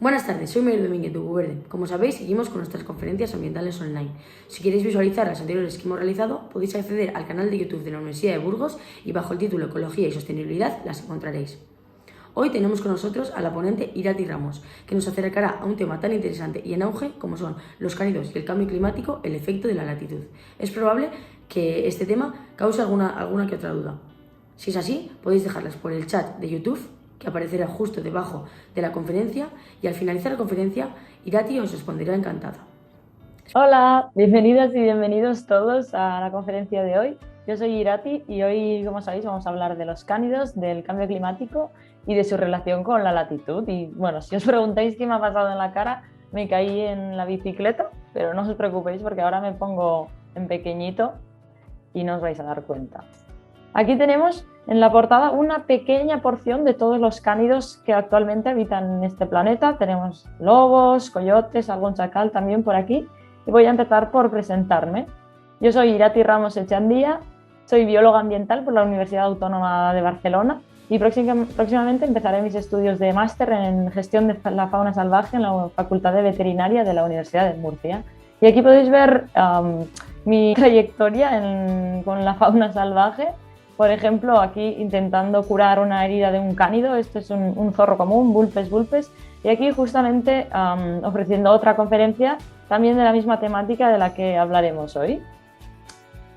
Buenas tardes, soy Miguel Domínguez de Verde. Como sabéis, seguimos con nuestras conferencias ambientales online. Si queréis visualizar las anteriores que hemos realizado, podéis acceder al canal de YouTube de la Universidad de Burgos y bajo el título Ecología y Sostenibilidad las encontraréis. Hoy tenemos con nosotros a la ponente Irati Ramos, que nos acercará a un tema tan interesante y en auge como son los cánidos y el cambio climático, el efecto de la latitud. Es probable que este tema cause alguna que otra duda. Si es así, podéis dejarlas por el chat de YouTube, que aparecerá justo debajo de la conferencia, y al finalizar la conferencia, Irati os responderá encantada. Hola, bienvenidas y bienvenidos todos a la conferencia de hoy. Yo soy Irati y hoy, como sabéis, vamos a hablar de los cánidos, del cambio climático y de su relación con la latitud. Y bueno, si os preguntáis qué me ha pasado en la cara, me caí en la bicicleta, pero no os preocupéis porque ahora me pongo en pequeñito y no os vais a dar cuenta. Aquí tenemos en la portada una pequeña porción de todos los cánidos que actualmente habitan en este planeta. Tenemos lobos, coyotes, algún chacal también por aquí. Y voy a empezar por presentarme. Yo soy Irati Ramos Echandía, soy bióloga ambiental por la Universidad Autónoma de Barcelona y próximamente empezaré mis estudios de máster en gestión de la fauna salvaje en la Facultad de Veterinaria de la Universidad de Murcia. Y aquí podéis ver mi trayectoria con la fauna salvaje. Por ejemplo, aquí intentando curar una herida de un cánido. Esto es un zorro común, Vulpes vulpes. Y aquí justamente ofreciendo otra conferencia también de la misma temática de la que hablaremos hoy.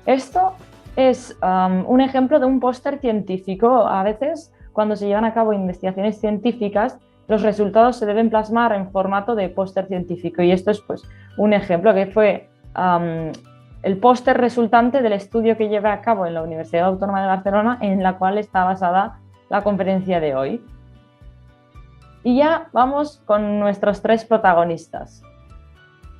Esto es un ejemplo de un póster científico. A veces, cuando se llevan a cabo investigaciones científicas, los resultados se deben plasmar en formato de póster científico. Y esto es pues, un ejemplo que fue el póster resultante del estudio que llevé a cabo en la Universidad Autónoma de Barcelona, en la cual está basada la conferencia de hoy. Y ya vamos con nuestros tres protagonistas.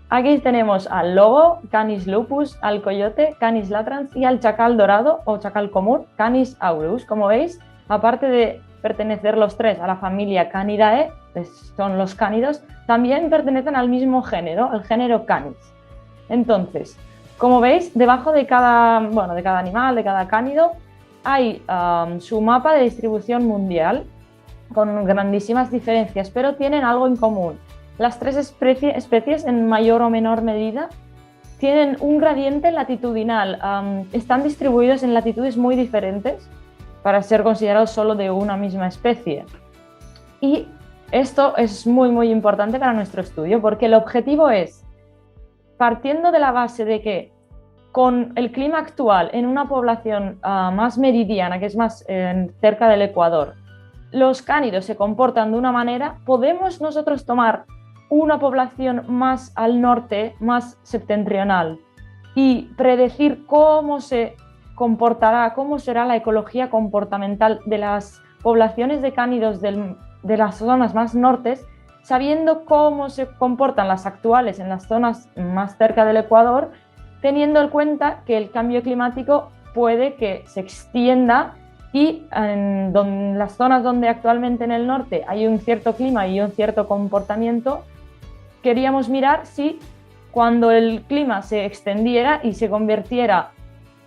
Aquí tenemos al lobo, Canis lupus, al coyote, Canis latrans, y al chacal dorado o chacal común, Canis aureus. Como veis, aparte de pertenecer los tres a la familia Canidae, que son los cánidos, también pertenecen al mismo género, el género Canis. Entonces, como veis, debajo de cada animal, de cada cánido, hay su mapa de distribución mundial con grandísimas diferencias, pero tienen algo en común. Las tres especies, en mayor o menor medida, tienen un gradiente latitudinal. Están distribuidos en latitudes muy diferentes para ser considerados solo de una misma especie. Y esto es muy, muy importante para nuestro estudio, porque el objetivo es, partiendo de la base de que con el clima actual en una población más meridiana, que es más cerca del Ecuador, los cánidos se comportan de una manera, podemos nosotros tomar una población más al norte, más septentrional, y predecir cómo se comportará, cómo será la ecología comportamental de las poblaciones de cánidos de las zonas más nortes, sabiendo cómo se comportan las actuales en las zonas más cerca del Ecuador, teniendo en cuenta que el cambio climático puede que se extienda y en las zonas donde actualmente en el norte hay un cierto clima y un cierto comportamiento, queríamos mirar si cuando el clima se extendiera y se convirtiera,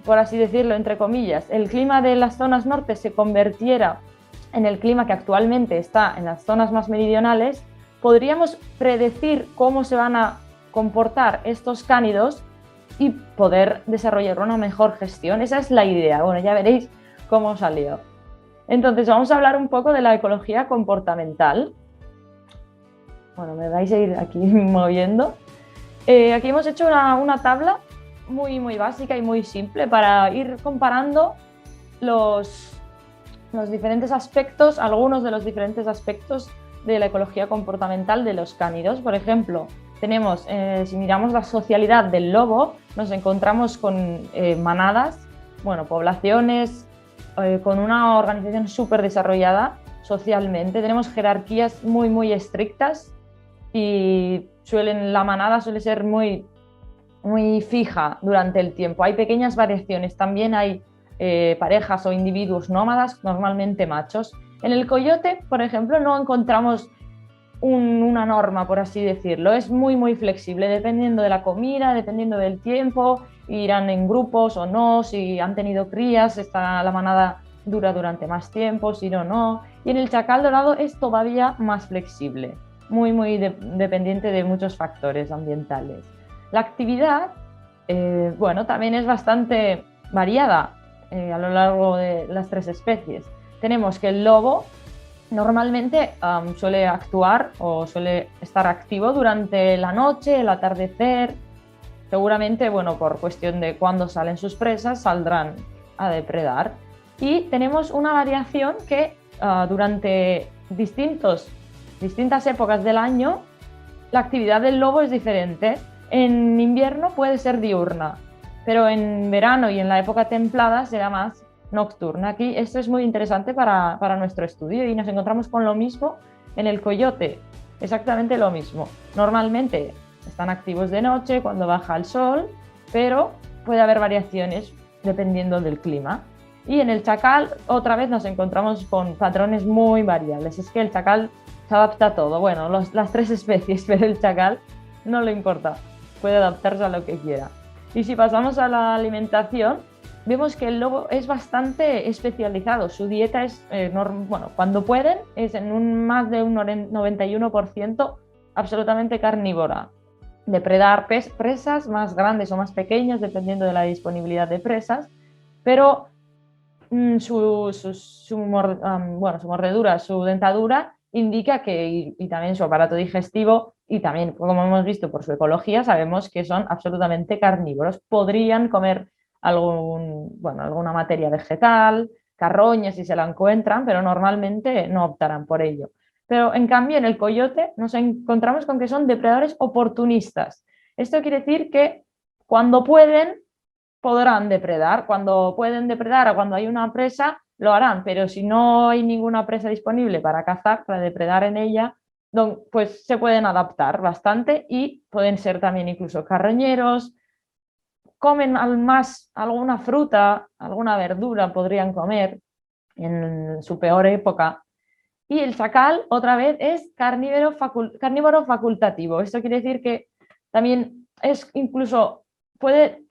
por así decirlo, entre comillas, el clima de las zonas norte se convirtiera en el clima que actualmente está en las zonas más meridionales, podríamos predecir cómo se van a comportar estos cánidos y poder desarrollar una mejor gestión. Esa es la idea. Bueno, ya veréis cómo salió. Entonces, vamos a hablar un poco de la ecología comportamental. Bueno, me vais a ir aquí moviendo. Aquí hemos hecho una tabla muy, muy básica y muy simple para ir comparando los diferentes aspectos, algunos de los diferentes aspectos de la ecología comportamental de los cánidos. Por ejemplo, tenemos, si miramos la socialidad del lobo, nos encontramos con manadas, poblaciones con una organización súper desarrollada socialmente. Tenemos jerarquías muy, muy estrictas y la manada suele ser muy, muy fija durante el tiempo. Hay pequeñas variaciones, también hay parejas o individuos nómadas, normalmente machos. En el coyote, por ejemplo, no encontramos una norma, por así decirlo. Es muy, muy flexible, dependiendo de la comida, dependiendo del tiempo, irán en grupos o no, si han tenido crías, la manada dura durante más tiempo, si no, no. Y en el chacal dorado es todavía más flexible. muy dependiente de muchos factores ambientales. La actividad, bueno, también es bastante variada a lo largo de las tres especies. Tenemos que el lobo normalmente suele actuar o suele estar activo durante la noche, el atardecer. Seguramente, bueno, por cuestión de cuándo salen sus presas, saldrán a depredar. Y tenemos una variación que durante distintas épocas del año la actividad del lobo es diferente. En invierno puede ser diurna, pero en verano y en la época templada será más nocturna. Aquí esto es muy interesante para nuestro estudio y nos encontramos con lo mismo en el coyote, exactamente lo mismo. Normalmente están activos de noche cuando baja el sol, pero puede haber variaciones dependiendo del clima. Y en el chacal otra vez nos encontramos con patrones muy variables. Es que el chacal se adapta a todo. Bueno, las tres especies, pero el chacal no le importa. Puede adaptarse a lo que quiera. Y si pasamos a la alimentación, vemos que el lobo es bastante especializado. Su dieta es, bueno, cuando pueden, es en más de un 91% absolutamente carnívora. Depredar presas más grandes o más pequeñas, dependiendo de la disponibilidad de presas, pero su mordedura, su dentadura indica que, y también su aparato digestivo, y también, como hemos visto por su ecología, sabemos que son absolutamente carnívoros. Podrían comer alguna materia vegetal, carroña si se la encuentran, pero normalmente no optarán por ello. Pero en cambio en el coyote nos encontramos con que son depredadores oportunistas. Esto quiere decir que cuando pueden, podrán depredar. Cuando pueden depredar o cuando hay una presa, lo harán, pero si no hay ninguna presa disponible para cazar, para depredar en ella, pues se pueden adaptar bastante y pueden ser también incluso carroñeros. Comen más alguna fruta, alguna verdura podrían comer en su peor época. Y el chacal, otra vez, es carnívoro facultativo. Esto quiere decir que también es incluso puede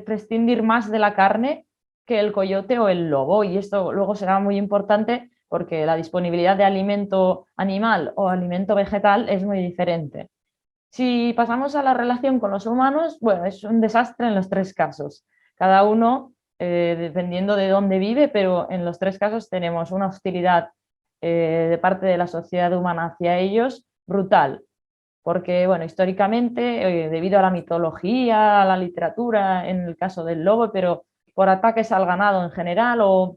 prescindir más de la carne que el coyote o el lobo. Y esto luego será muy importante porque la disponibilidad de alimento animal o alimento vegetal es muy diferente. Si pasamos a la relación con los humanos, bueno, es un desastre en los tres casos. Cada uno, dependiendo de dónde vive, pero en los tres casos tenemos una hostilidad de parte de la sociedad humana hacia ellos brutal. Porque, bueno, históricamente, debido a la mitología, a la literatura, en el caso del lobo, pero por ataques al ganado en general o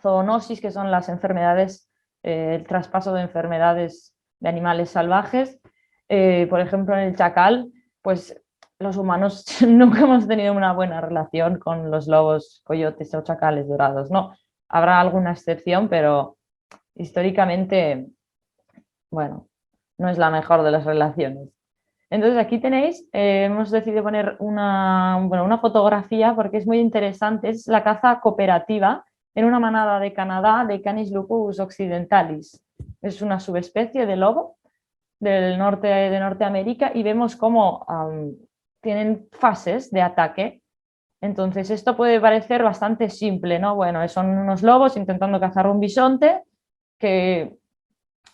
zoonosis, que son las enfermedades, el traspaso de enfermedades de animales salvajes. Por ejemplo, en el chacal, pues los humanos nunca hemos tenido una buena relación con los lobos, coyotes o chacales dorados, ¿no? Habrá alguna excepción, pero históricamente, bueno, no es la mejor de las relaciones. Entonces aquí tenéis, hemos decidido poner una fotografía porque es muy interesante, es la caza cooperativa en una manada de Canadá de Canis lupus occidentalis. Es una subespecie de lobo del norte de Norteamérica y vemos cómo tienen fases de ataque. Entonces esto puede parecer bastante simple, ¿no? Bueno, son unos lobos intentando cazar un bisonte que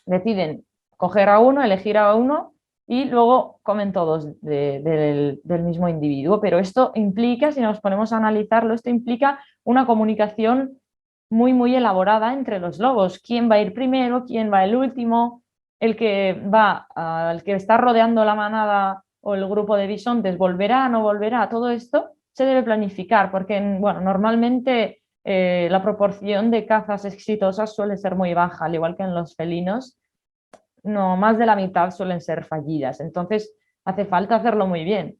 deciden coger a uno, elegir a uno y luego comen todos del mismo individuo. Pero esto implica, si nos ponemos a analizarlo, esto implica una comunicación muy elaborada entre los lobos. ¿Quién va a ir primero? ¿Quién va el último? El que está rodeando la manada o el grupo de bisontes, ¿volverá? ¿No volverá? Todo esto se debe planificar porque, bueno, normalmente la proporción de cazas exitosas suele ser muy baja, al igual que en los felinos. No, más de la mitad suelen ser fallidas. Entonces, hace falta hacerlo muy bien.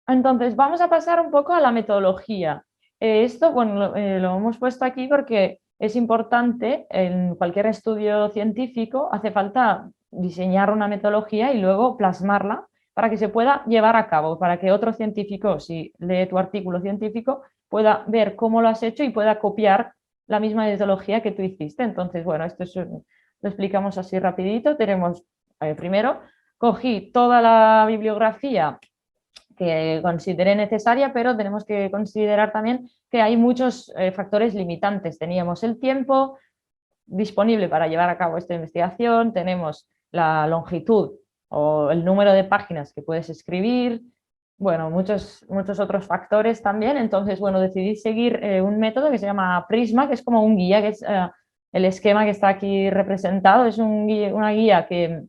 Entonces, vamos a pasar un poco a la metodología. Esto, bueno, lo hemos puesto aquí porque es importante en cualquier estudio científico, hace falta diseñar una metodología y luego plasmarla para que se pueda llevar a cabo, para que otro científico, si lee tu artículo científico, pueda ver cómo lo has hecho y pueda copiar la misma metodología que tú hiciste. Entonces, bueno, esto lo explicamos así rapidito. Tenemos, primero, cogí toda la bibliografía que consideré necesaria, pero tenemos que considerar también que hay muchos factores limitantes. Teníamos el tiempo disponible para llevar a cabo esta investigación, tenemos la longitud o el número de páginas que puedes escribir, bueno, muchos otros factores también. Entonces, bueno, decidí seguir un método que se llama Prisma, que es como un guía, que es el esquema que está aquí representado. Es una guía que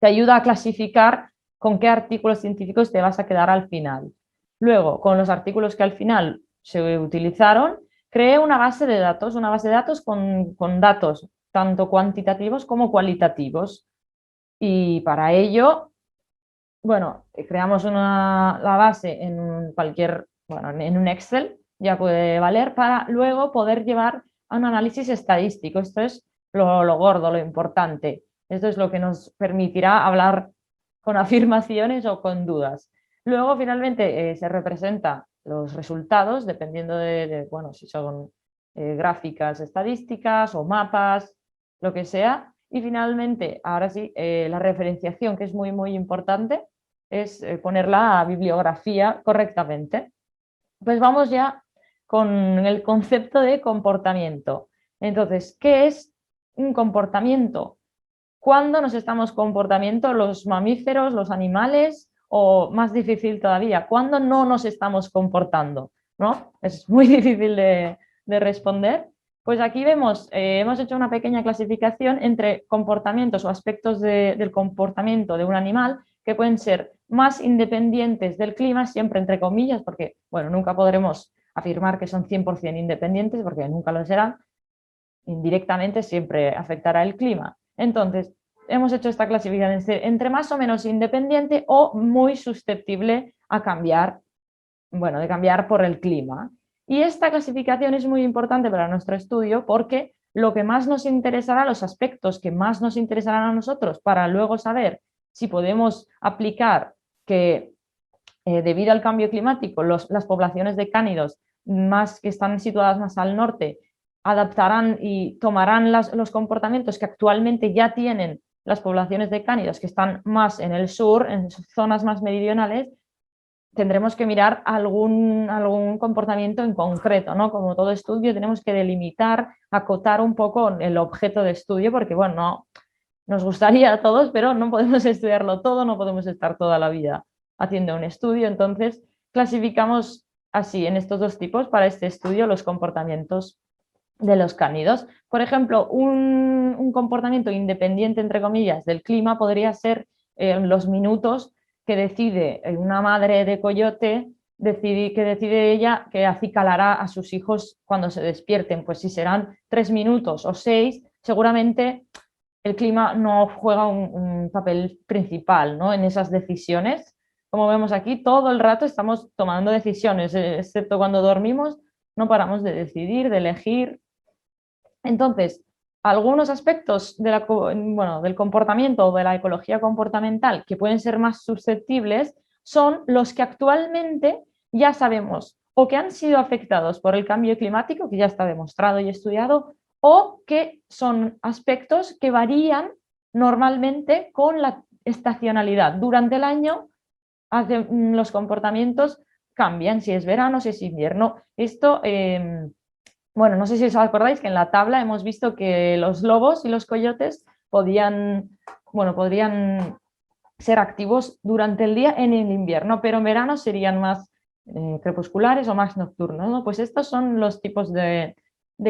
te ayuda a clasificar con qué artículos científicos te vas a quedar al final. Luego, con los artículos que al final se utilizaron, creé una base de datos con datos tanto cuantitativos como cualitativos. Y para ello, bueno, creamos la base en bueno, en un Excel, ya puede valer para luego poder llevar a un análisis estadístico. Esto es lo gordo, lo importante. Esto es lo que nos permitirá hablar con afirmaciones o con dudas. Luego, finalmente, se representan los resultados dependiendo bueno, si son gráficas estadísticas o mapas, lo que sea. Y finalmente, ahora sí, la referenciación, que es muy, muy importante, es poner la bibliografía correctamente. Pues vamos ya con el concepto de comportamiento. Entonces, ¿qué es un comportamiento? ¿Cuándo nos estamos comportando los mamíferos, los animales? O más difícil todavía, ¿cuándo no nos estamos comportando? ¿No? Es muy difícil de responder. Pues aquí vemos, hemos hecho una pequeña clasificación entre comportamientos o aspectos del comportamiento de un animal que pueden ser más independientes del clima, siempre entre comillas, porque bueno, nunca podremos afirmar que son 100% independientes, porque nunca lo serán. Indirectamente siempre afectará el clima. Entonces, hemos hecho esta clasificación entre más o menos independiente o muy susceptible a cambiar, bueno, de cambiar por el clima. Y esta clasificación es muy importante para nuestro estudio porque lo que más nos interesará, los aspectos que más nos interesarán a nosotros para luego saber si podemos aplicar que debido al cambio climático las poblaciones de cánidos más que están situadas más al norte adaptarán y tomarán los comportamientos que actualmente ya tienen las poblaciones de cánidos que están más en el sur, en zonas más meridionales. Tendremos que mirar algún comportamiento en concreto, ¿no? Como todo estudio tenemos que delimitar, acotar un poco el objeto de estudio, porque bueno, no, nos gustaría a todos, pero no podemos estudiarlo todo, no podemos estar toda la vida haciendo un estudio. Entonces, clasificamos así en estos dos tipos para este estudio los comportamientos de los cánidos. Por ejemplo, un comportamiento independiente, entre comillas, del clima podría ser los minutos que decide una madre de coyote, que decide ella que acicalará a sus hijos cuando se despierten. Pues si serán 3 minutos o 6, seguramente el clima no juega un papel principal, ¿no? En esas decisiones. Como vemos aquí, todo el rato estamos tomando decisiones, excepto cuando dormimos, no paramos de decidir, de elegir. Entonces, algunos aspectos del comportamiento o de la ecología comportamental que pueden ser más susceptibles son los que actualmente ya sabemos o que han sido afectados por el cambio climático, que ya está demostrado y estudiado, o que son aspectos que varían normalmente con la estacionalidad. Durante el año los comportamientos cambian, si es verano, si es invierno. Esto, bueno, no sé si os acordáis que en la tabla hemos visto que los lobos y los coyotes podrían ser activos durante el día en el invierno, pero en verano serían más crepusculares o más nocturnos, ¿no? Pues estos son los tipos de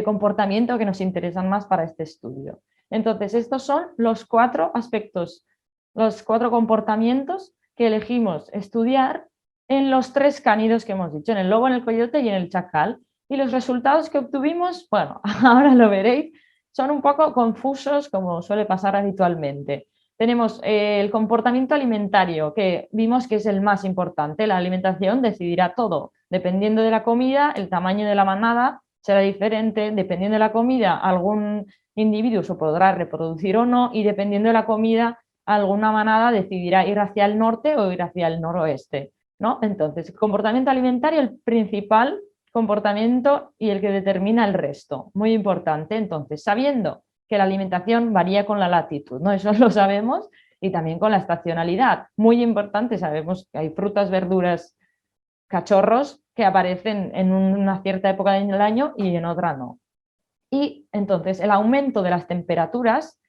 comportamiento que nos interesan más para este estudio. Entonces, estos son los 4 aspectos, los 4 comportamientos que elegimos estudiar en los 3 cánidos que hemos dicho, en el lobo, en el coyote y en el chacal. Y los resultados que obtuvimos, bueno, ahora lo veréis, son un poco confusos como suele pasar habitualmente. Tenemos el comportamiento alimentario, que vimos que es el más importante. La alimentación decidirá todo. Dependiendo de la comida, el tamaño de la manada será diferente. Dependiendo de la comida, algún individuo se podrá reproducir o no. Y dependiendo de la comida, alguna manada decidirá ir hacia el norte o ir hacia el noroeste, ¿no? Entonces, el comportamiento alimentario, el principal comportamiento y el que determina el resto. Muy importante. Entonces, sabiendo que la alimentación varía con la latitud, ¿no? Eso lo sabemos, y también con la estacionalidad. Muy importante, sabemos que hay frutas, verduras, cachorros que aparecen en una cierta época del año y en otra no. Y entonces el aumento de las temperaturas,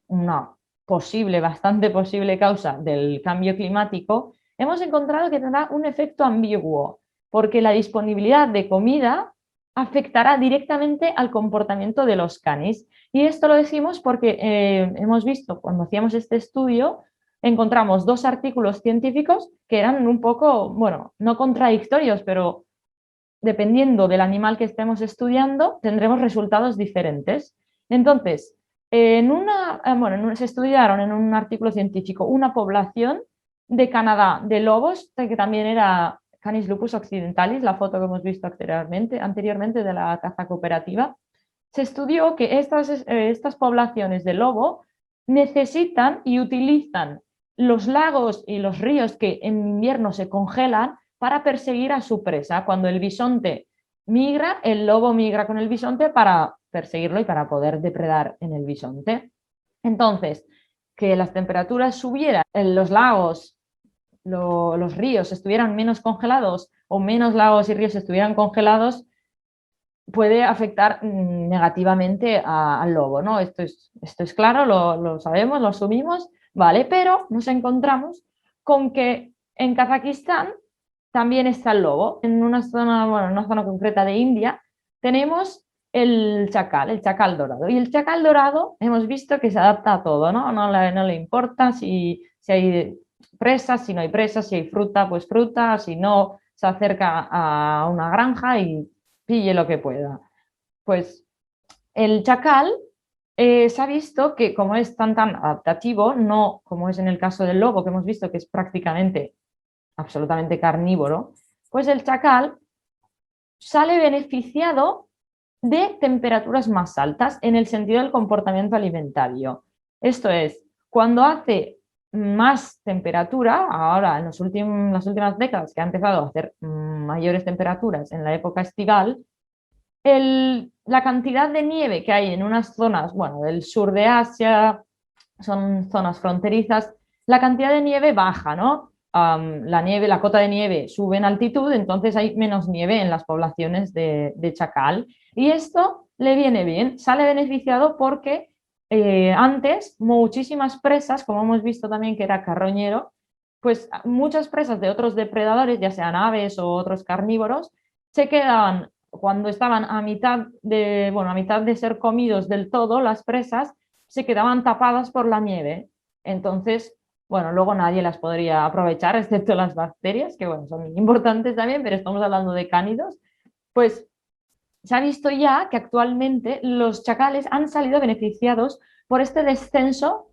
no, posible, bastante posible causa del cambio climático, hemos encontrado que tendrá un efecto ambiguo, porque la disponibilidad de comida afectará directamente al comportamiento de los canis. Y esto lo decimos porque hemos visto, cuando hacíamos este estudio, encontramos dos artículos científicos que eran un poco, bueno, no contradictorios, pero dependiendo del animal que estemos estudiando, tendremos resultados diferentes. Entonces, se estudiaron en un artículo científico una población de Canadá de lobos, que también era Canis lupus occidentalis, la foto que hemos visto anteriormente de la caza cooperativa. Se estudió que estas poblaciones de lobo necesitan y utilizan los lagos y los ríos que en invierno se congelan para perseguir a su presa. Cuando el bisonte migra, el lobo migra con el bisonte para perseguirlo y para poder depredar en el bisonte. Entonces, que las temperaturas subieran, los lagos, los ríos estuvieran menos congelados o menos lagos y ríos estuvieran congelados, puede afectar negativamente al lobo, ¿no? Esto es claro, lo sabemos, lo asumimos, ¿vale? Pero nos encontramos con que en Kazajistán también está el lobo. En una zona, bueno, en una zona concreta de India, tenemos el chacal dorado. Y el chacal dorado hemos visto que se adapta a todo, ¿no? No le importa si hay presas, si no hay presas, si hay fruta, pues fruta, si no, se acerca a una granja y pille lo que pueda. Pues el chacal se ha visto que como es tan adaptativo, no como es en el caso del lobo, que hemos visto que es prácticamente absolutamente carnívoro, pues el chacal sale beneficiado de temperaturas más altas en el sentido del comportamiento alimentario. Esto es, cuando hace más temperatura, ahora en las últimas décadas que ha empezado a hacer mayores temperaturas en la época estival, la cantidad de nieve que hay en unas zonas, bueno, del sur de Asia, son zonas fronterizas, la cantidad de nieve baja, ¿no? La cota de nieve sube en altitud, entonces hay menos nieve en las poblaciones de chacal. Y esto le viene bien, sale beneficiado porque antes muchísimas presas, como hemos visto también que era carroñero, pues muchas presas de otros depredadores, ya sean aves o otros carnívoros, se quedaban cuando estaban a mitad de ser comidos del todo, las presas se quedaban tapadas por la nieve. Entonces, bueno, luego nadie las podría aprovechar, excepto las bacterias, que bueno, son importantes también, pero estamos hablando de cánidos. Pues se ha visto ya que actualmente los chacales han salido beneficiados por este descenso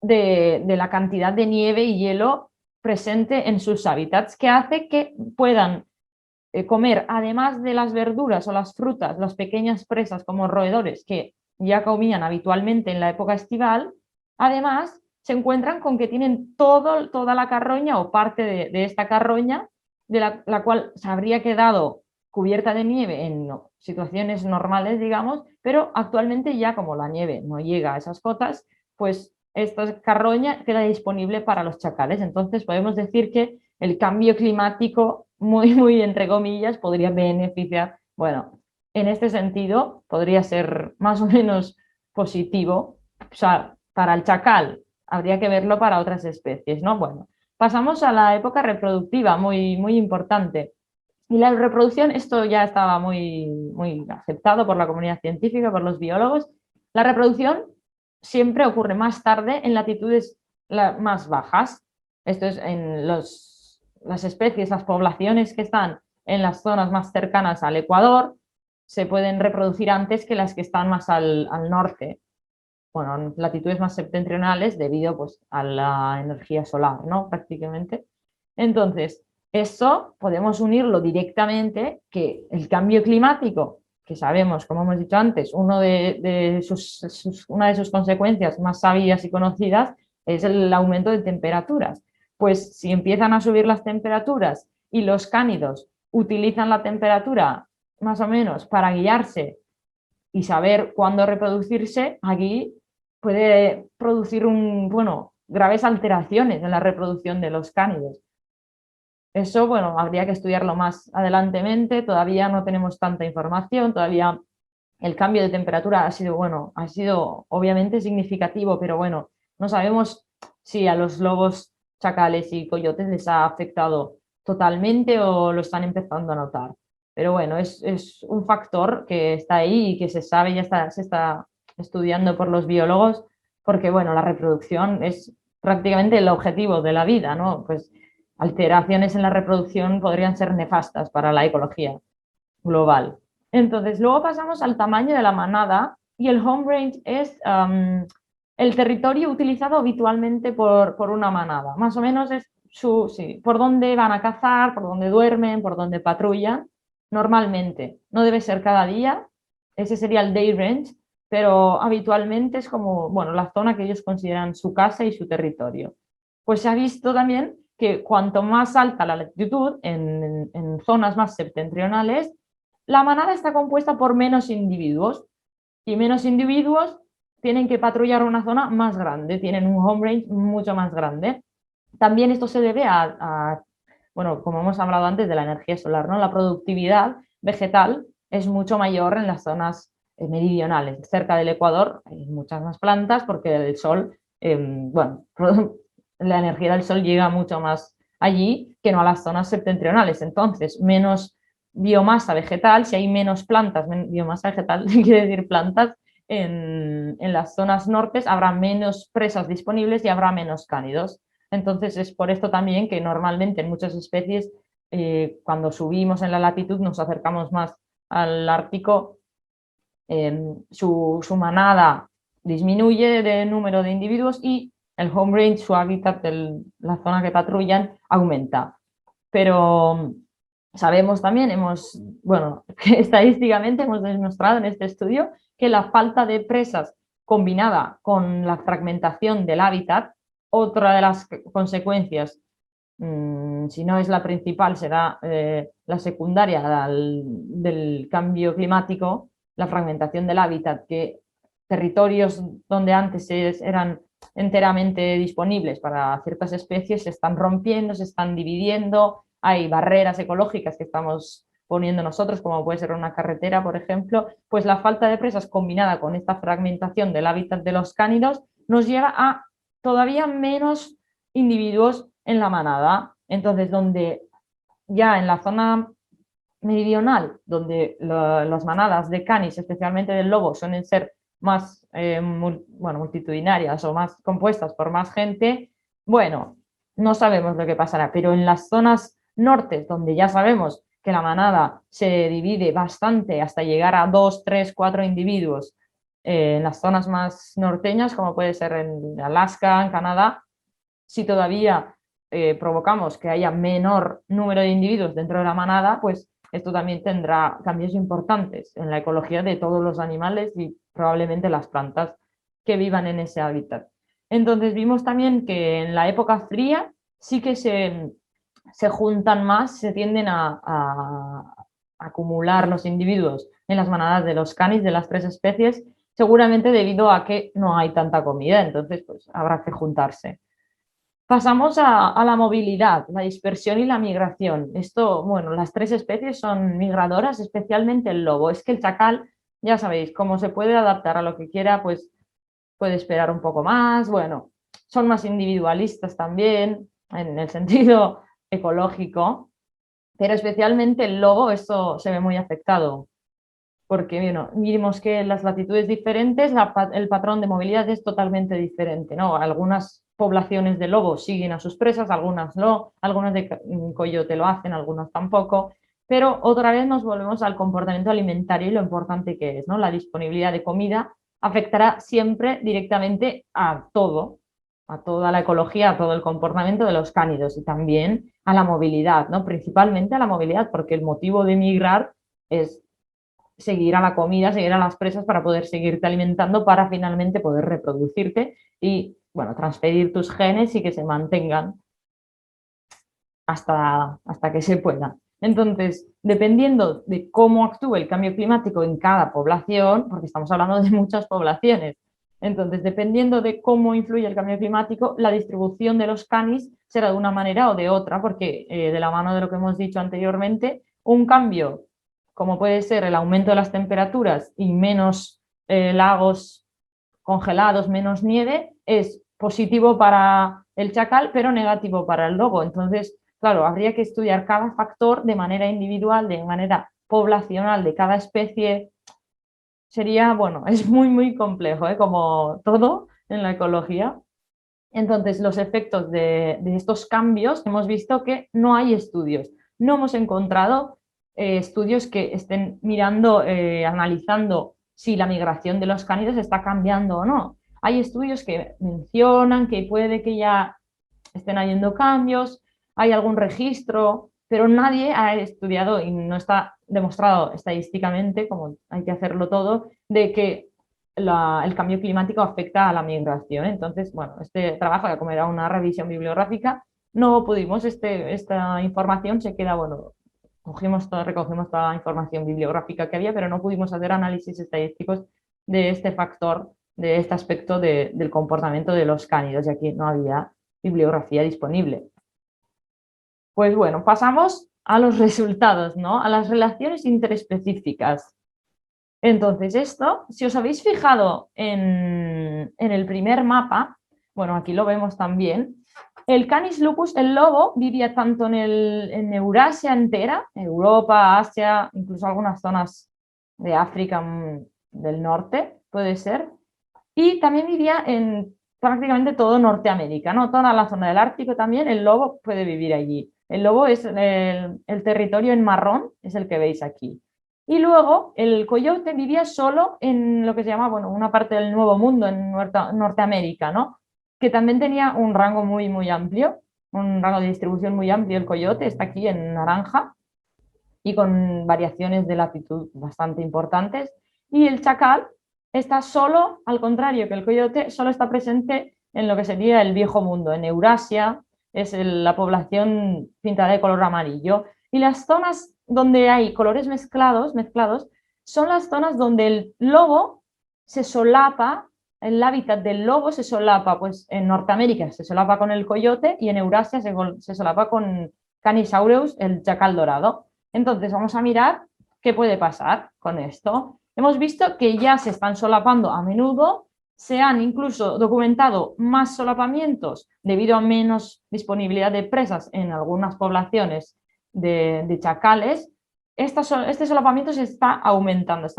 de la cantidad de nieve y hielo presente en sus hábitats, que hace que puedan comer, además de las verduras o las frutas, las pequeñas presas como roedores que ya comían habitualmente en la época estival, además se encuentran con que tienen toda la carroña o parte de esta carroña, de la cual se habría quedado cubierta de nieve en situaciones normales, digamos, pero actualmente ya como la nieve no llega a esas cotas, pues esta carroña queda disponible para los chacales. Entonces podemos decir que el cambio climático, muy entre comillas, podría beneficiar, bueno, en este sentido podría ser más o menos positivo. O sea, para el chacal habría que verlo para otras especies, ¿no? Bueno, pasamos a la época reproductiva, muy importante. Y la reproducción, esto ya estaba muy aceptado por la comunidad científica, por los biólogos. La reproducción siempre ocurre más tarde en latitudes más bajas. Esto es en las especies, las poblaciones que están en las zonas más cercanas al Ecuador, se pueden reproducir antes que las que están más al norte. Bueno, en latitudes más septentrionales debido pues, a la energía solar, ¿no? Prácticamente. Entonces, eso podemos unirlo directamente que el cambio climático, que sabemos, como hemos dicho antes, una de sus consecuencias más sabidas y conocidas es el aumento de temperaturas. Pues si empiezan a subir las temperaturas y los cánidos utilizan la temperatura más o menos para guiarse y saber cuándo reproducirse, aquí puede producir graves alteraciones en la reproducción de los cánidos. Eso, bueno, habría que estudiarlo más adelantemente, todavía no tenemos tanta información, todavía el cambio de temperatura ha sido obviamente significativo, pero bueno, no sabemos si a los lobos, chacales y coyotes les ha afectado totalmente o lo están empezando a notar. Pero bueno, es un factor que está ahí y que se sabe, se está estudiando por los biólogos, porque bueno, la reproducción es prácticamente el objetivo de la vida, ¿no? Pues alteraciones en la reproducción podrían ser nefastas para la ecología global. Entonces, luego pasamos al tamaño de la manada y el home range es el territorio utilizado habitualmente por una manada. Más o menos es sí, por dónde van a cazar, por dónde duermen, por dónde patrullan. Normalmente, no debe ser cada día, ese sería el day range, pero habitualmente es como, bueno, la zona que ellos consideran su casa y su territorio. Pues se ha visto también que cuanto más alta la latitud, en zonas más septentrionales, la manada está compuesta por menos individuos y menos individuos tienen que patrullar una zona más grande, tienen un home range mucho más grande. También esto se debe bueno, como hemos hablado antes de la energía solar, ¿no? La productividad vegetal es mucho mayor en las zonas meridionales. Cerca del Ecuador hay muchas más plantas porque el sol, bueno, la energía del sol llega mucho más allí que no a las zonas septentrionales. Entonces, menos biomasa vegetal, si hay menos plantas, biomasa vegetal quiere decir plantas, en las zonas nortes habrá menos presas disponibles y habrá menos cánidos. Entonces es por esto también que normalmente en muchas especies cuando subimos en la latitud nos acercamos más al Ártico, su manada disminuye de número de individuos y el home range, su hábitat, la zona que patrullan, aumenta. Pero sabemos también, bueno, que estadísticamente hemos demostrado en este estudio que la falta de presas combinada con la fragmentación del hábitat, otra de las consecuencias, si no es la principal, será la secundaria del cambio climático, la fragmentación del hábitat, que territorios donde antes eran enteramente disponibles para ciertas especies se están rompiendo, se están dividiendo, hay barreras ecológicas que estamos poniendo nosotros, como puede ser una carretera, por ejemplo, pues la falta de presas combinada con esta fragmentación del hábitat de los cánidos nos lleva a todavía menos individuos en la manada. Entonces, donde ya en la zona meridional, donde las manadas de canis, especialmente del lobo, suelen ser más multitudinarias o más compuestas por más gente, bueno, no sabemos lo que pasará, pero en las zonas norte, donde ya sabemos que la manada se divide bastante hasta llegar a 2, 3, 4 individuos, en las zonas más norteñas, como puede ser en Alaska, en Canadá, si todavía provocamos que haya menor número de individuos dentro de la manada, pues esto también tendrá cambios importantes en la ecología de todos los animales y probablemente las plantas que vivan en ese hábitat. Entonces vimos también que en la época fría sí que se juntan más, se tienden a acumular los individuos en las manadas de los canis de las tres especies, seguramente debido a que no hay tanta comida, entonces pues habrá que juntarse. Pasamos a la movilidad, la dispersión y la migración. Esto, bueno, las tres especies son migradoras, especialmente el lobo. Es que el chacal, ya sabéis, como se puede adaptar a lo que quiera, pues puede esperar un poco más. Bueno, son más individualistas también, en el sentido ecológico, pero especialmente el lobo, esto se ve muy afectado porque bueno, vimos que en las latitudes diferentes el patrón de movilidad es totalmente diferente, ¿no? Algunas poblaciones de lobos siguen a sus presas, algunas no, algunas de coyote lo hacen, algunas tampoco, pero otra vez nos volvemos al comportamiento alimentario y lo importante que es, ¿no? La disponibilidad de comida afectará siempre directamente a todo, a toda la ecología, a todo el comportamiento de los cánidos y también a la movilidad, ¿no? Principalmente a la movilidad, porque el motivo de migrar es seguir a la comida, seguir a las presas para poder seguirte alimentando para finalmente poder reproducirte y, bueno, transferir tus genes y que se mantengan hasta que se pueda. Entonces, dependiendo de cómo actúe el cambio climático en cada población, porque estamos hablando de muchas poblaciones, entonces, dependiendo de cómo influye el cambio climático, la distribución de los canis será de una manera o de otra, porque de la mano de lo que hemos dicho anteriormente, un cambio como puede ser el aumento de las temperaturas y menos lagos congelados, menos nieve, es positivo para el chacal, pero negativo para el lobo. Entonces, claro, habría que estudiar cada factor de manera individual, de manera poblacional de cada especie. Sería, bueno, es muy complejo, ¿eh? Como todo en la ecología. Entonces, los efectos de estos cambios, hemos visto que no hay estudios. No hemos encontrado estudios que estén mirando, analizando si la migración de los cánidos está cambiando o no. Hay estudios que mencionan que puede que ya estén habiendo cambios, hay algún registro, pero nadie ha estudiado y no está demostrado estadísticamente, como hay que hacerlo todo, de que el cambio climático afecta a la migración. Entonces, bueno, este trabajo, como era una revisión bibliográfica, no pudimos, esta información se queda, bueno, recogimos toda la información bibliográfica que había, pero no pudimos hacer análisis estadísticos de este factor, de este aspecto del comportamiento de los cánidos, ya que no había bibliografía disponible. Pues bueno, pasamos a los resultados, ¿no? A las relaciones interespecíficas. Entonces, esto, si os habéis fijado en el primer mapa, bueno, aquí lo vemos también, el Canis lupus, el lobo, vivía tanto en Eurasia entera, Europa, Asia, incluso algunas zonas de África del norte, puede ser, y también vivía en prácticamente todo Norteamérica, ¿no? Toda la zona del Ártico también, el lobo puede vivir allí. El lobo es el territorio en marrón, es el que veis aquí. Y luego el coyote vivía solo en lo que se llama, bueno, una parte del Nuevo Mundo, en Norteamérica, ¿no? Que también tenía un rango muy amplio, un rango de distribución muy amplio. El coyote está aquí en naranja y con variaciones de latitud bastante importantes. Y el chacal está solo, al contrario que el coyote, solo está presente en lo que sería el viejo mundo, en Eurasia, es la población pintada de color amarillo. Y las zonas donde hay colores mezclados son las zonas donde el lobo se solapa, el hábitat del lobo se solapa, pues en Norteamérica se solapa con el coyote y en Eurasia se solapa con Canisaureus, el chacal dorado. Entonces vamos a mirar qué puede pasar con esto. Hemos visto que ya se están solapando a menudo, se han incluso documentado más solapamientos debido a menos disponibilidad de presas en algunas poblaciones de chacales. Este solapamiento se está aumentando, se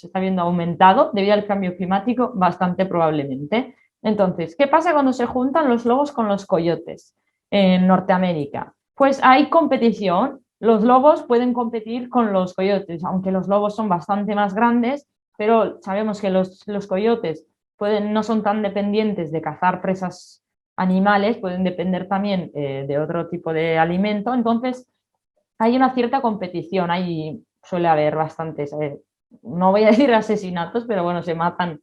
está viendo aumentado debido al cambio climático bastante probablemente. Entonces, ¿qué pasa cuando se juntan los lobos con los coyotes en Norteamérica? Pues hay competición. Los lobos pueden competir con los coyotes, aunque los lobos son bastante más grandes, pero sabemos que los coyotes no son tan dependientes de cazar presas animales, pueden depender también de otro tipo de alimento. Entonces, hay una cierta competición, suele haber bastantes, no voy a decir asesinatos, pero bueno, se matan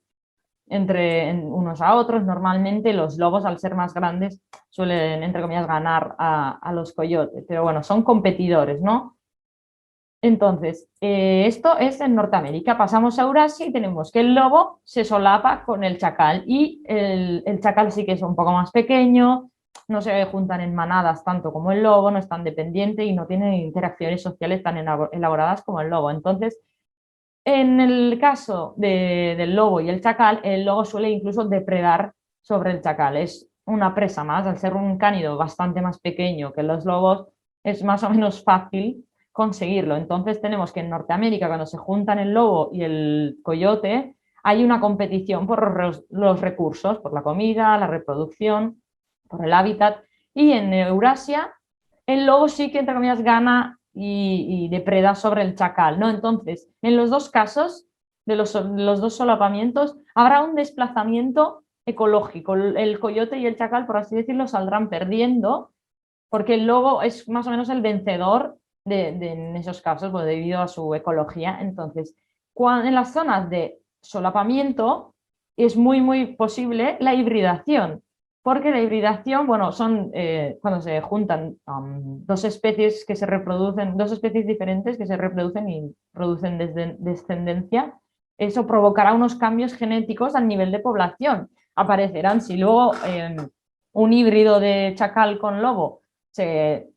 entre unos a otros. Normalmente los lobos, al ser más grandes, suelen, entre comillas, ganar a los coyotes, pero bueno, son competidores, ¿no? Entonces, esto es en Norteamérica. Pasamos a Eurasia y tenemos que el lobo se solapa con el chacal y el chacal sí que es un poco más pequeño, no se juntan en manadas tanto como el lobo, no es tan dependiente y no tiene interacciones sociales tan elaboradas como el lobo. Entonces, en el caso del lobo y el chacal, el lobo suele incluso depredar sobre el chacal. Es una presa más, al ser un cánido bastante más pequeño que los lobos, es más o menos fácil conseguirlo. Entonces tenemos que en Norteamérica, cuando se juntan el lobo y el coyote, hay una competición por los recursos, por la comida, la reproducción, por el hábitat. Y en Eurasia, el lobo sí que, entre comillas, gana y depreda sobre el chacal, ¿no? Entonces, en los dos casos, de los dos solapamientos, habrá un desplazamiento ecológico. El coyote y el chacal, por así decirlo, saldrán perdiendo, porque el lobo es más o menos el vencedor en esos casos, pues, debido a su ecología. Entonces, en las zonas de solapamiento es muy posible la hibridación, porque la hibridación, bueno, son cuando se juntan dos especies que se reproducen, dos especies diferentes que se reproducen y producen descendencia, eso provocará unos cambios genéticos al nivel de población. Aparecerán, si luego un híbrido de chacal con lobo se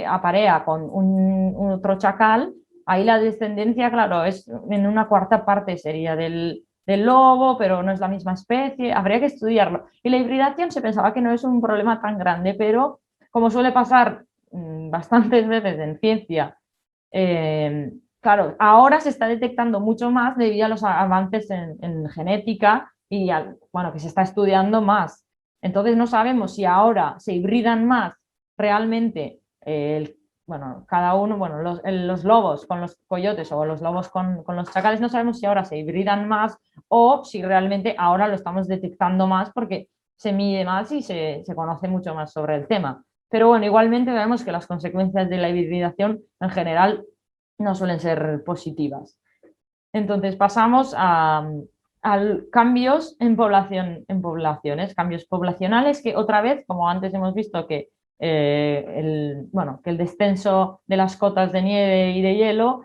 aparea con un otro chacal, ahí la descendencia, claro, es en una cuarta parte sería del lobo, pero no es la misma especie, habría que estudiarlo. Y la hibridación se pensaba que no es un problema tan grande, pero como suele pasar bastantes veces en ciencia, claro, ahora se está detectando mucho más debido a los avances en genética y bueno, que se está estudiando más. Entonces no sabemos si ahora se hibridan más realmente bueno, cada uno, bueno, los lobos con los coyotes o los lobos con los chacales, no sabemos si ahora se hibridan más o si realmente ahora lo estamos detectando más porque se mide más y se conoce mucho más sobre el tema. Pero bueno, igualmente vemos que las consecuencias de la hibridación en general no suelen ser positivas. Entonces pasamos a cambios en en poblaciones, cambios poblacionales que otra vez, como antes hemos visto que bueno, que el descenso de las cotas de nieve y de hielo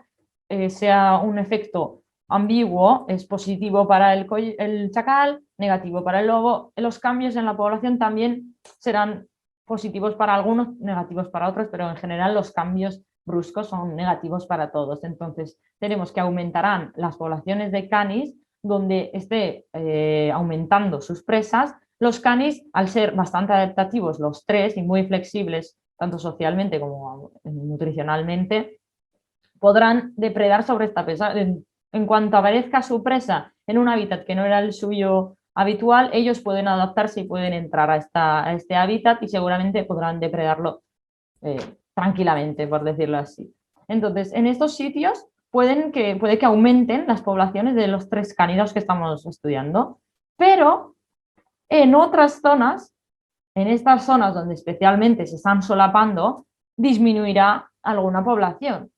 sea un efecto ambiguo, es positivo para el chacal, negativo para el lobo. Los cambios en la población también serán positivos para algunos, negativos para otros, pero en general los cambios bruscos son negativos para todos. Entonces, tenemos que aumentarán las poblaciones de canis donde esté aumentando sus presas. Los canis, al ser bastante adaptativos los tres y muy flexibles, tanto socialmente como nutricionalmente, podrán depredar sobre esta presa. En cuanto aparezca su presa en un hábitat que no era el suyo habitual, ellos pueden adaptarse y pueden entrar a este hábitat y seguramente podrán depredarlo tranquilamente, por decirlo así. Entonces, en estos sitios puede que aumenten las poblaciones de los tres cánidos que estamos estudiando, pero en otras zonas, en estas zonas donde especialmente se están solapando, disminuirá alguna población.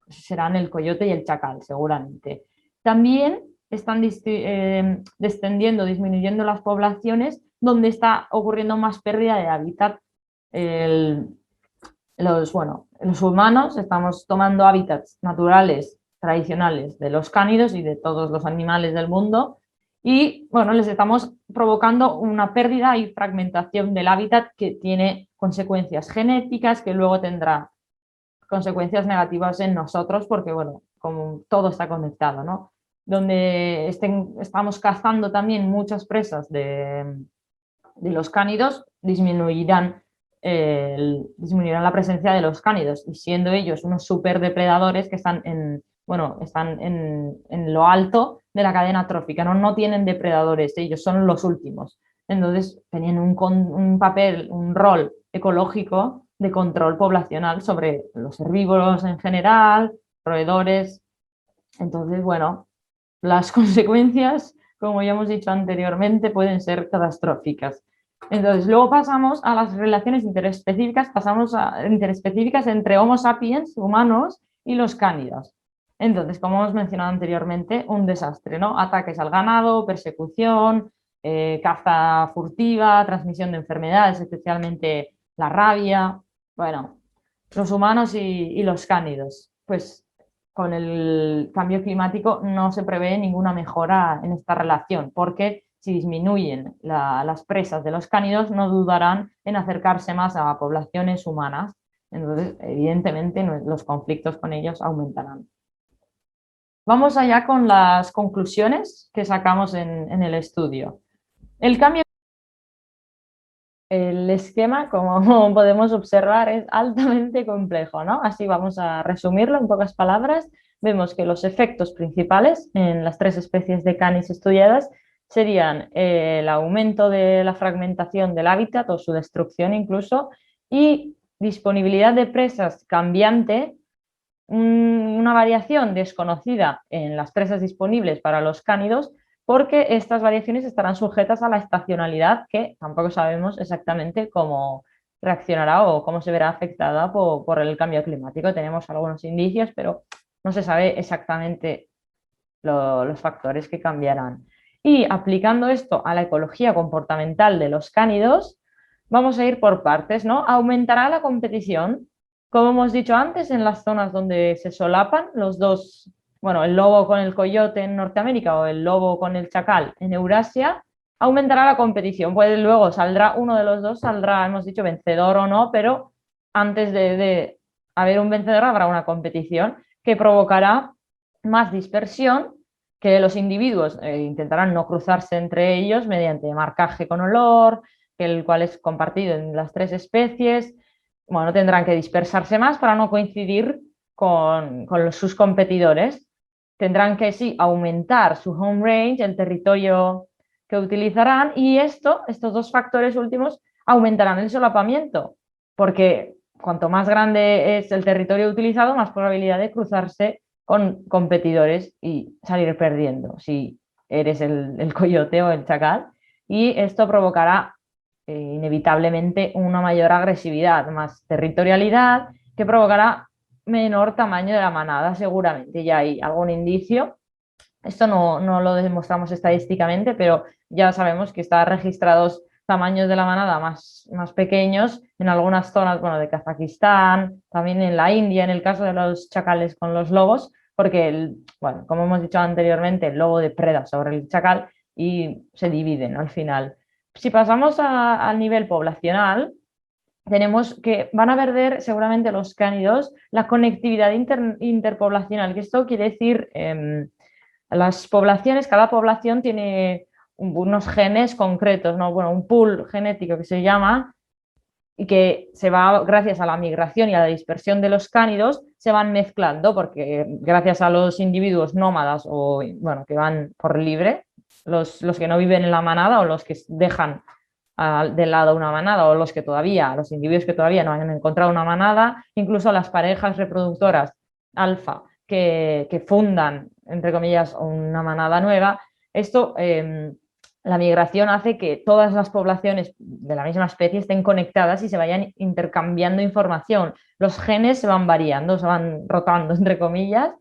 Serán el coyote y el chacal, seguramente. También están descendiendo, disminuyendo las poblaciones donde está ocurriendo más pérdida de hábitat. Bueno, los humanos estamos tomando hábitats naturales tradicionales de los cánidos y de todos los animales del mundo y bueno, les estamos provocando una pérdida y fragmentación del hábitat que tiene consecuencias genéticas que luego tendrá consecuencias negativas en nosotros porque bueno, como todo está conectado, ¿no? Donde estamos cazando también muchas presas de los cánidos, disminuirán la presencia de los cánidos y siendo ellos unos superdepredadores que están bueno, están en lo alto de la cadena trófica, no tienen depredadores, ellos son los últimos. Entonces tenían un papel, un rol ecológico de control poblacional sobre los herbívoros en general, roedores. Entonces, bueno, las consecuencias, como ya hemos dicho anteriormente, pueden ser catastróficas. Entonces, luego pasamos a las relaciones interespecíficas, pasamos a interespecíficas entre Homo sapiens, humanos, y los cánidos. Entonces, como hemos mencionado anteriormente, un desastre, ¿no? Ataques al ganado, persecución, caza furtiva, transmisión de enfermedades, especialmente la rabia. Bueno, los humanos y los cánidos. Pues con el cambio climático no se prevé ninguna mejora en esta relación, porque si disminuyen las presas de los cánidos, no dudarán en acercarse más a poblaciones humanas. Entonces, evidentemente, los conflictos con ellos aumentarán. Vamos allá con las conclusiones que sacamos en el estudio. El cambio El esquema, como podemos observar, es altamente complejo, ¿no? Así vamos a resumirlo en pocas palabras. Vemos que los efectos principales en las tres especies de canis estudiadas serían el aumento de la fragmentación del hábitat o su destrucción incluso y disponibilidad de presas cambiante, una variación desconocida en las presas disponibles para los cánidos porque estas variaciones estarán sujetas a la estacionalidad, que tampoco sabemos exactamente cómo reaccionará o cómo se verá afectada por el cambio climático. Tenemos algunos indicios, pero no se sabe exactamente los factores que cambiarán. Y aplicando esto a la ecología comportamental de los cánidos, vamos a ir por partes, ¿no? Aumentará la competición, como hemos dicho antes, en las zonas donde se solapan los dos, bueno, el lobo con el coyote en Norteamérica o el lobo con el chacal en Eurasia, aumentará la competición. Pues luego saldrá uno de los dos, saldrá, hemos dicho, vencedor o no, pero antes de haber un vencedor habrá una competición que provocará más dispersión, que los individuos intentarán no cruzarse entre ellos mediante marcaje con olor, el cual es compartido en las tres especies. Bueno, tendrán que dispersarse más para no coincidir con sus competidores. Tendrán que, sí, aumentar su home range, el territorio que utilizarán, y estos dos factores últimos aumentarán el solapamiento, porque cuanto más grande es el territorio utilizado, más probabilidad de cruzarse con competidores y salir perdiendo si eres el coyote o el chacal. Y esto provocará inevitablemente una mayor agresividad, más territorialidad, que provocará menor tamaño de la manada, seguramente. Ya hay algún indicio. Esto no lo demostramos estadísticamente, pero ya sabemos que están registrados tamaños de la manada más pequeños en algunas zonas, bueno, de Kazajistán, también en la India, en el caso de los chacales con los lobos, porque, bueno, como hemos dicho anteriormente, el lobo depreda sobre el chacal y se dividen al final. Si pasamos al nivel poblacional, tenemos que van a perder seguramente los cánidos la conectividad interpoblacional, que esto quiere decir las poblaciones, cada población tiene unos genes concretos, ¿no? Bueno, un pool genético que se llama, y que se va, gracias a la migración y a la dispersión de los cánidos, se van mezclando, porque gracias a los individuos nómadas o, bueno, que van por libre, los que no viven en la manada o los que dejan de lado una manada o los individuos que todavía no han encontrado una manada, incluso las parejas reproductoras alfa que fundan, entre comillas, una manada nueva, esto, la migración hace que todas las poblaciones de la misma especie estén conectadas y se vayan intercambiando información. Los genes se van variando, se van rotando, entre comillas,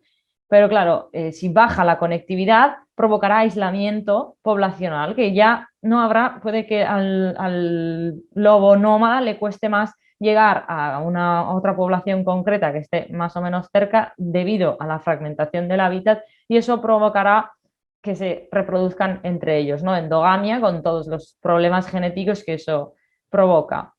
pero claro, si baja la conectividad, provocará aislamiento poblacional, que ya no habrá, puede que al lobo nómada le cueste más llegar a una otra población concreta que esté más o menos cerca debido a la fragmentación del hábitat, y eso provocará que se reproduzcan entre ellos, ¿no? Endogamia, con todos los problemas genéticos que eso provoca.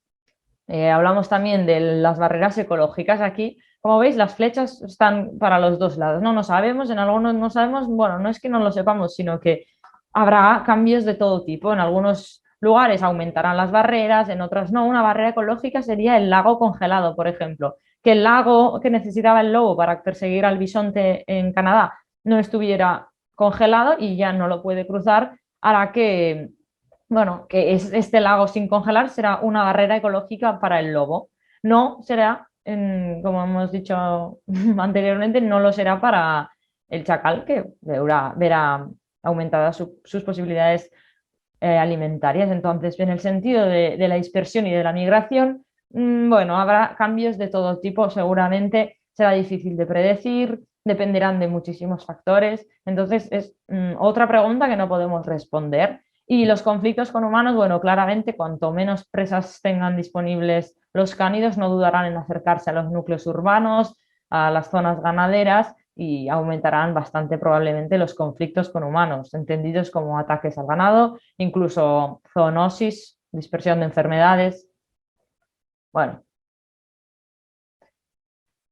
Hablamos también de las barreras ecológicas. Aquí, como veis, las flechas están para los dos lados. No sabemos, en algunos no sabemos, bueno, no es que no lo sepamos, sino que habrá cambios de todo tipo. En algunos lugares aumentarán las barreras, en otros no. Una barrera ecológica sería el lago congelado, por ejemplo. Que el lago que necesitaba el lobo para perseguir al bisonte en Canadá no estuviera congelado y ya no lo puede cruzar, hará que, bueno, que este lago sin congelar será una barrera ecológica para el lobo. No será, como hemos dicho anteriormente, no lo será para el chacal, que verá aumentadas sus posibilidades alimentarias. Entonces, en el sentido de la dispersión y de la migración, bueno, habrá cambios de todo tipo, seguramente será difícil de predecir, dependerán de muchísimos factores. Entonces, es otra pregunta que no podemos responder. Y los conflictos con humanos, bueno, claramente cuanto menos presas tengan disponibles los cánidos, no dudarán en acercarse a los núcleos urbanos, a las zonas ganaderas, y aumentarán bastante probablemente los conflictos con humanos, entendidos como ataques al ganado, incluso zoonosis, dispersión de enfermedades. Bueno,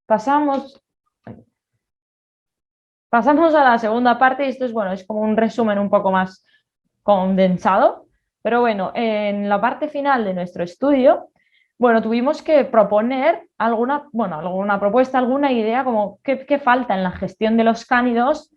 pasamos a la segunda parte, y esto es, bueno, es como un resumen un poco más condensado, pero bueno, en la parte final de nuestro estudio, bueno, tuvimos que proponer alguna propuesta, alguna idea, como qué falta en la gestión de los cánidos,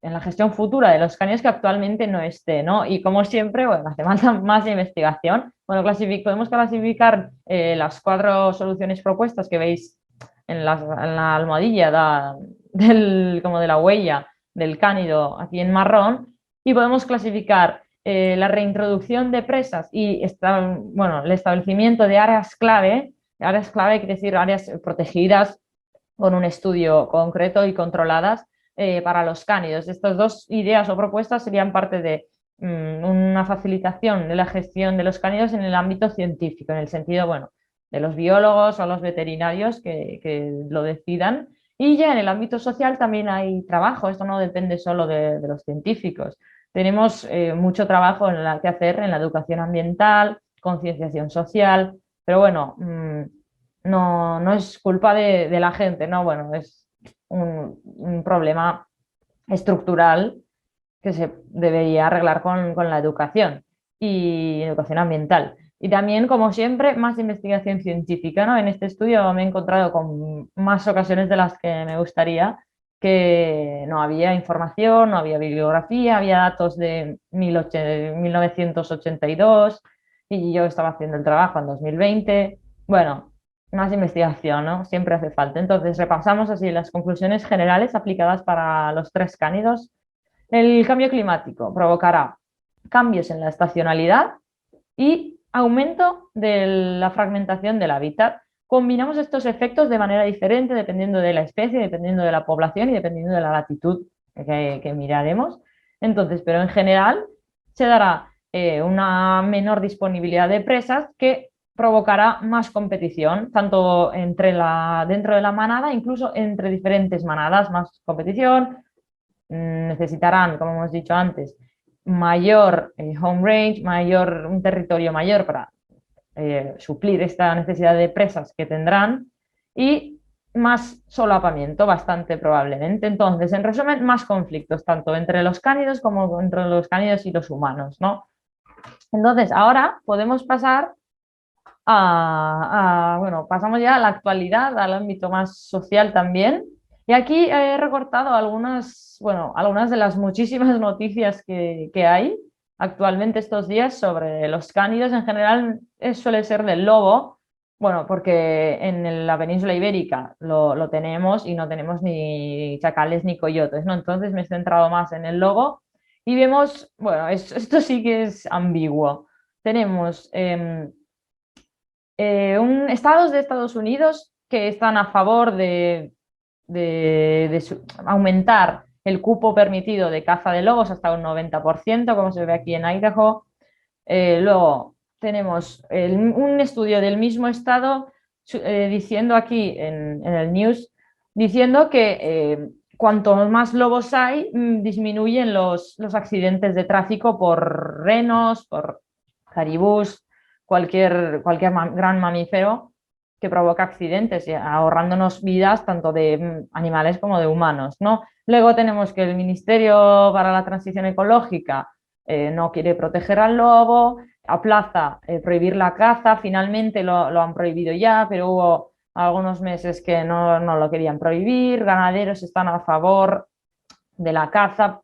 en la gestión futura de los cánidos que actualmente no esté, ¿no? Y como siempre, bueno, hace falta más investigación. Bueno, podemos clasificar las 4 soluciones propuestas que veis en la almohadilla como de la huella del cánido aquí en marrón, y podemos clasificar la reintroducción de presas y el establecimiento de áreas clave quiere decir áreas protegidas con un estudio concreto y controladas para los cánidos. Estas 2 ideas o propuestas serían parte de una facilitación de la gestión de los cánidos en el ámbito científico, en el sentido, bueno, de los biólogos o los veterinarios que lo decidan. Y ya en el ámbito social también hay trabajo, esto no depende solo de los científicos. Tenemos mucho trabajo que hacer en la educación ambiental, concienciación social, pero bueno, no es culpa de la gente, ¿no? Bueno, es un problema estructural que se debería arreglar con la educación y educación ambiental. Y también, como siempre, más investigación científica, ¿no? En este estudio me he encontrado con más ocasiones de las que me gustaría, que no había información, no había bibliografía, había datos de 1982 y yo estaba haciendo el trabajo en 2020. Bueno, más investigación, ¿no? Siempre hace falta. Entonces, repasamos así las conclusiones generales aplicadas para los tres cánidos. El cambio climático provocará cambios en la estacionalidad y aumento de la fragmentación del hábitat. Combinamos estos efectos de manera diferente dependiendo de la especie, dependiendo de la población y dependiendo de la latitud que miraremos. Entonces, pero en general se dará una menor disponibilidad de presas que provocará más competición, tanto dentro de la manada, incluso entre diferentes manadas, más competición. Necesitarán, como hemos dicho antes, mayor home range, un territorio mayor para suplir esta necesidad de presas que tendrán y más solapamiento, bastante probablemente. Entonces, en resumen, más conflictos, tanto entre los cánidos como entre los cánidos y los humanos, ¿no? Entonces, ahora podemos pasar bueno, pasamos ya a la actualidad, al ámbito más social también. Y aquí he recortado algunas de las muchísimas noticias que hay actualmente estos días sobre los cánidos. En general suele ser del lobo, bueno, porque en la península ibérica lo tenemos y no tenemos ni chacales ni coyotes, ¿no? Entonces me he centrado más en el lobo y vemos, bueno, esto sí que es ambiguo. Tenemos estados de Estados Unidos que están a favor de aumentar el cupo permitido de caza de lobos hasta un 90%, como se ve aquí en Idaho. Luego tenemos un estudio del mismo estado diciendo aquí en el news, diciendo que cuanto más lobos hay, disminuyen los accidentes de tráfico por renos, por caribús, cualquier gran mamífero que provoca accidentes, ahorrándonos vidas tanto de animales como de humanos, ¿no? Luego tenemos que el Ministerio para la Transición Ecológica no quiere proteger al lobo, aplaza prohibir la caza, finalmente lo han prohibido ya, pero hubo algunos meses que no lo querían prohibir, ganaderos están a favor de la caza,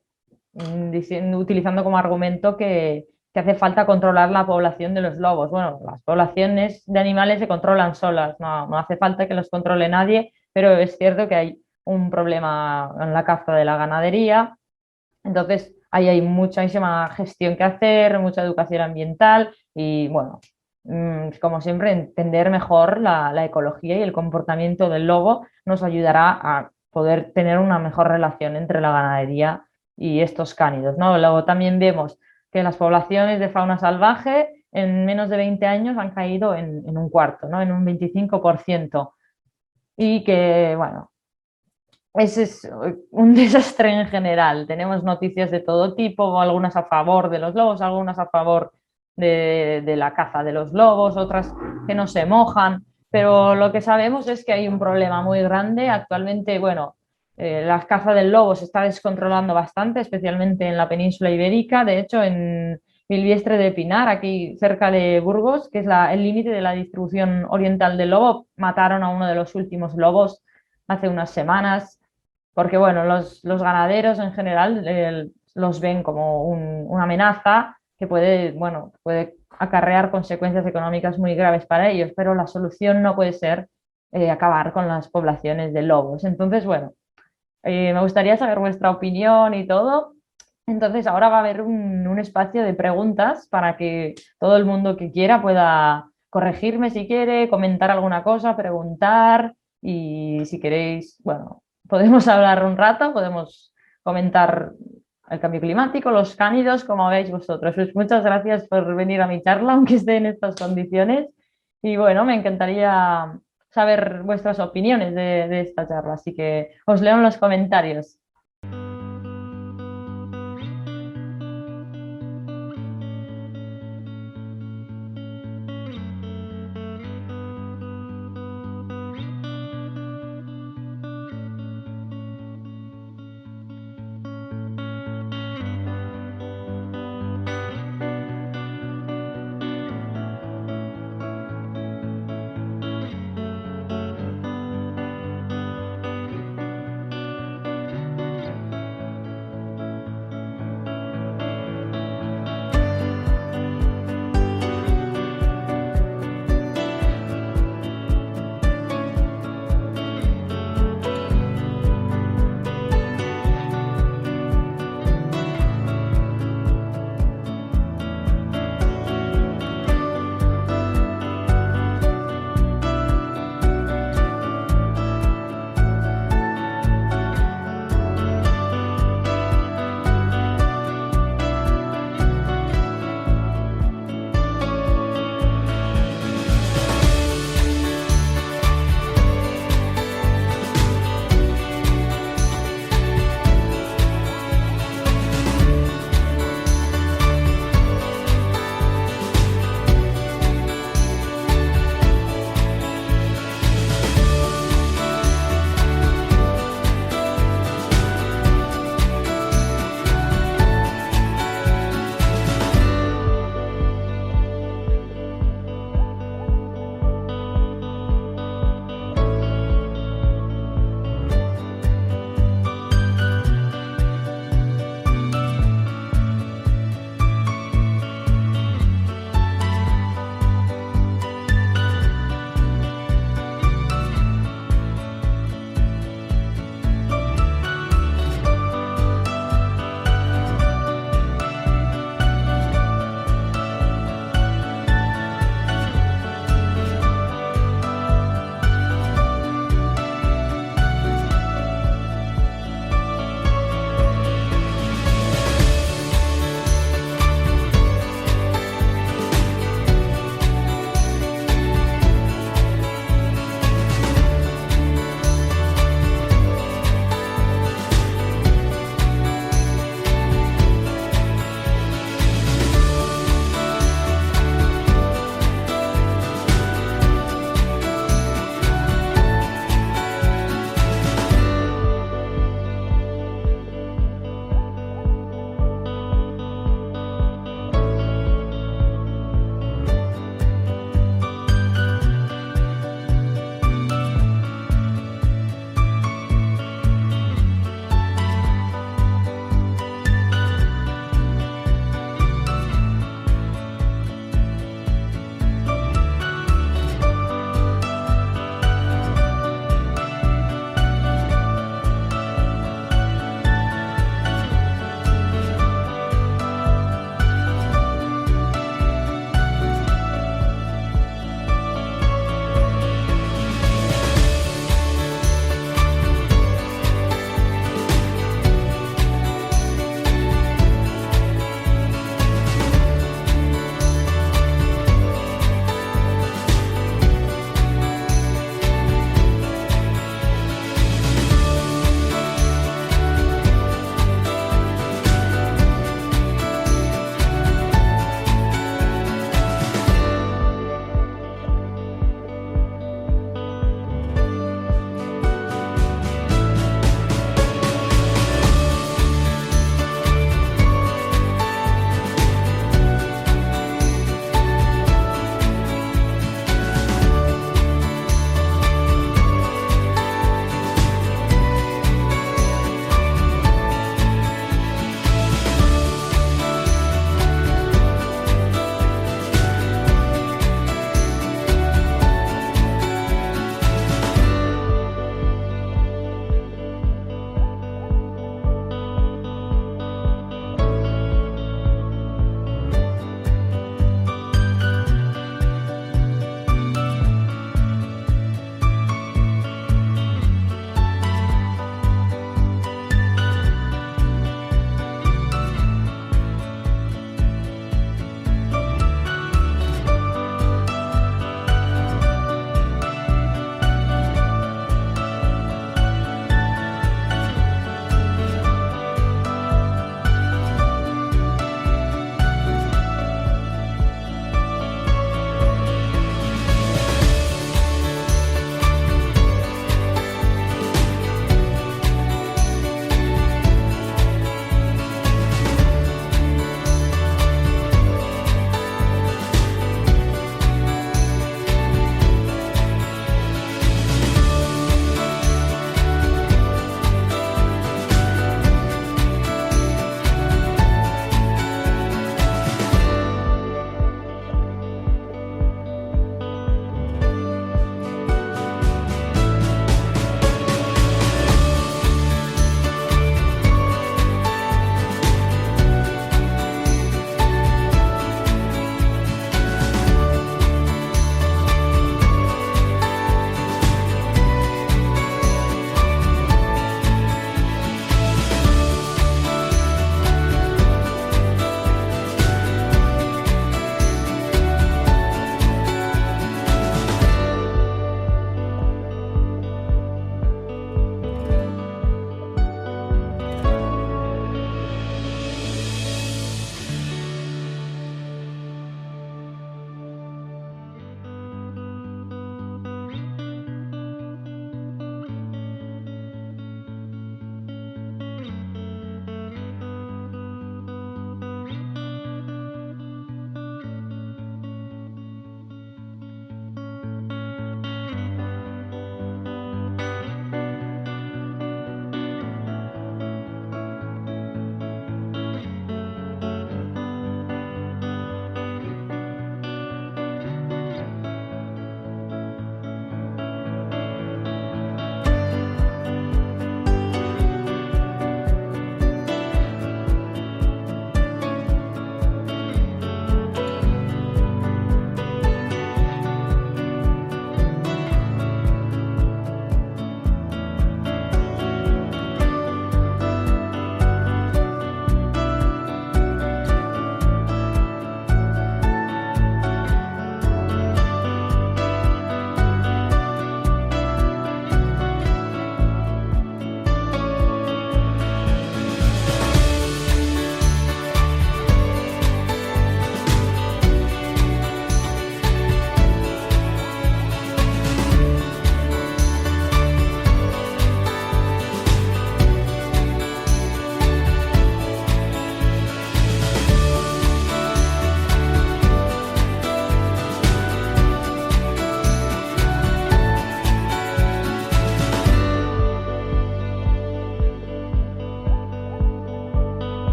utilizando como argumento que hace falta controlar la población de los lobos. Bueno, las poblaciones de animales se controlan solas, no hace falta que los controle nadie, pero es cierto que hay un problema en la caza de la ganadería. Entonces, ahí hay muchísima gestión que hacer, mucha educación ambiental y, bueno, como siempre, entender mejor la ecología y el comportamiento del lobo nos ayudará a poder tener una mejor relación entre la ganadería y estos cánidos, ¿no? Luego también vemos que las poblaciones de fauna salvaje en menos de 20 años han caído en un cuarto, ¿no? En un 25%. Y que, bueno, ese es un desastre en general. Tenemos noticias de todo tipo, algunas a favor de los lobos, algunas a favor de la caza de los lobos, otras que no se mojan, pero lo que sabemos es que hay un problema muy grande. Actualmente, bueno, la caza del lobo se está descontrolando bastante, especialmente en la península ibérica. De hecho, en Bilviestre de Pinar, aquí cerca de Burgos, que es el límite de la distribución oriental del lobo, mataron a uno de los últimos lobos hace unas semanas, porque bueno, los ganaderos en general los ven como una amenaza que puede acarrear consecuencias económicas muy graves para ellos, pero la solución no puede ser acabar con las poblaciones de lobos. Entonces, bueno, me gustaría saber vuestra opinión y todo. Entonces, ahora va a haber un espacio de preguntas para que todo el mundo que quiera pueda corregirme si quiere, comentar alguna cosa, preguntar y si queréis, bueno, podemos hablar un rato, podemos comentar el cambio climático, los cánidos, como veis vosotros. Pues muchas gracias por venir a mi charla, aunque esté en estas condiciones. Y bueno, me encantaría saber vuestras opiniones de esta charla, así que os leo en los comentarios.